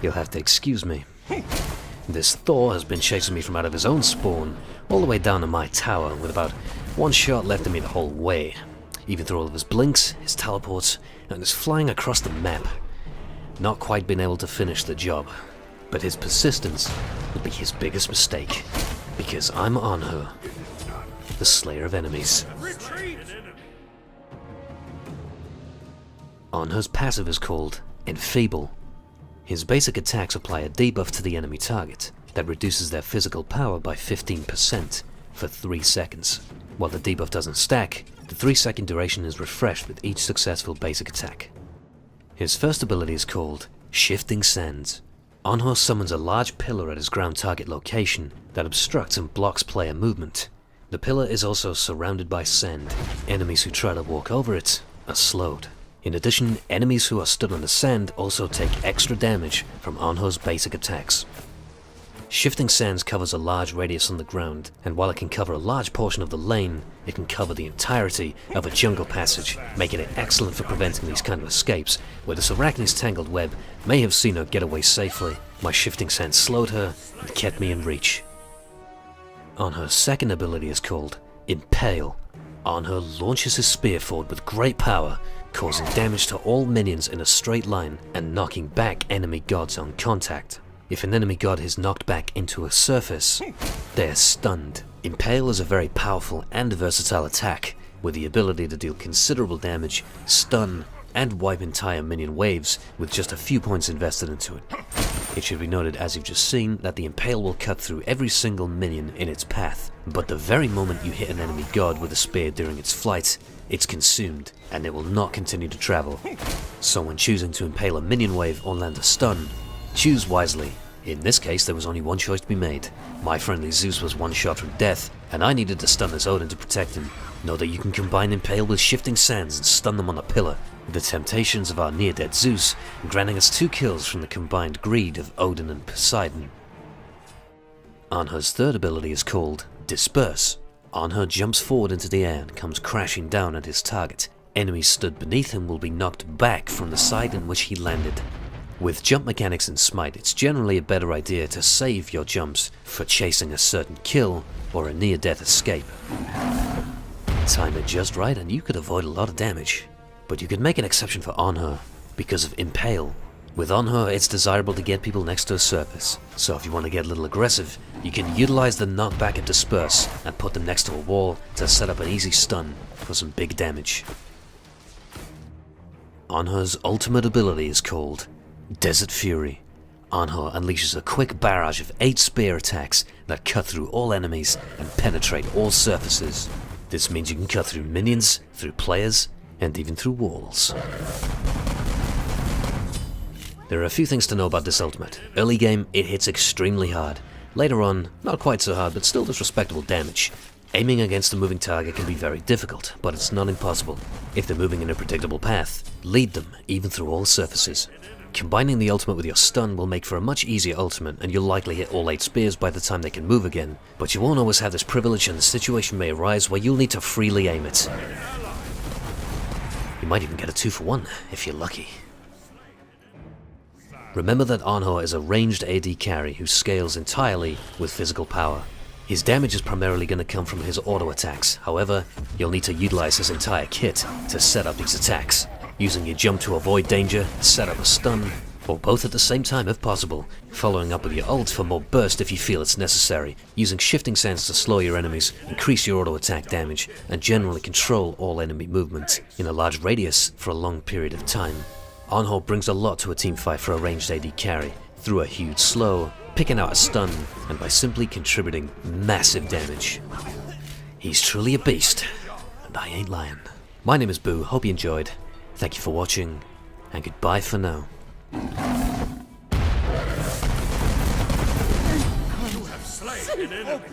You'll have to excuse me. This Thor has been chasing me from out of his own spawn, all the way down to my tower, with about one shot left of me the whole way. Even through all of his blinks, his teleports, and his flying across the map. Not quite been able to finish the job. But his persistence would be his biggest mistake. Because I'm Anhur, the Slayer of Enemies. Anhur's passive is called Enfeeble. His basic attacks apply a debuff to the enemy target that reduces their physical power by 15% for 3 seconds. While the debuff doesn't stack, the 3-second duration is refreshed with each successful basic attack. His first ability is called Shifting Sands. Anhur summons a large pillar at his ground target location that obstructs and blocks player movement. The pillar is also surrounded by sand. Enemies who try to walk over it are slowed. In addition, enemies who are stood on the sand also take extra damage from Anhur's basic attacks. Shifting Sands covers a large radius on the ground, and while it can cover a large portion of the lane, it can cover the entirety of a jungle passage, making it excellent for preventing these kind of escapes, where this arachne's tangled web may have seen her get away safely. My Shifting Sands slowed her and kept me in reach. Anhur's second ability is called Impale. Anhur launches his spear forward with great power, causing damage to all minions in a straight line and knocking back enemy gods on contact. If an enemy god is knocked back into a surface, they're stunned. Impale is a very powerful and versatile attack, with the ability to deal considerable damage, stun, and wipe entire minion waves with just a few points invested into it. It should be noted, as you've just seen, that the Impale will cut through every single minion in its path, but the very moment you hit an enemy god with a spear during its flight, it's consumed, and it will not continue to travel. So when choosing to impale a minion wave or land a stun, choose wisely. In this case, there was only one choice to be made. My friendly Zeus was one shot from death, and I needed to stun his Odin to protect him. Know that you can combine Impale with Shifting Sands and stun them on a pillar, with the temptations of our near-dead Zeus granting us 2 kills from the combined greed of Odin and Poseidon. Anhur's third ability is called Disperse. Anhur jumps forward into the air and comes crashing down at his target. Enemies stood beneath him will be knocked back from the side in which he landed. With jump mechanics in SMITE, it's generally a better idea to save your jumps for chasing a certain kill or a near-death escape. Time it just right and you could avoid a lot of damage. But you could make an exception for Anhur because of Impale. With Anhur, it's desirable to get people next to a surface, so if you want to get a little aggressive, you can utilize the knockback and disperse and put them next to a wall to set up an easy stun for some big damage. Anhur's ultimate ability is called Desert Fury. Anhur unleashes a quick barrage of 8 spear attacks that cut through all enemies and penetrate all surfaces. This means you can cut through minions, through players, and even through walls. There are a few things to know about this ultimate. Early game, it hits extremely hard. Later on, not quite so hard, but still does respectable damage. Aiming against a moving target can be very difficult, but it's not impossible. If they're moving in a predictable path, lead them, even through all surfaces. Combining the ultimate with your stun will make for a much easier ultimate, and you'll likely hit all 8 spears by the time they can move again. But you won't always have this privilege, and the situation may arise where you'll need to freely aim it. You might even get a 2-for-1, if you're lucky. Remember that Anhur is a ranged AD carry who scales entirely with physical power. His damage is primarily going to come from his auto attacks. However, you'll need to utilize his entire kit to set up these attacks, using your jump to avoid danger, set up a stun, or both at the same time if possible, following up with your ult for more burst if you feel it's necessary, using Shifting Sands to slow your enemies, increase your auto attack damage, and generally control all enemy movement in a large radius for a long period of time. Anhur brings a lot to a teamfight for a ranged AD carry, through a huge slow, picking out a stun, and by simply contributing massive damage. He's truly a beast, and I ain't lying. My name is Boo, hope you enjoyed. Thank you for watching, and goodbye for now. You have slain an enemy.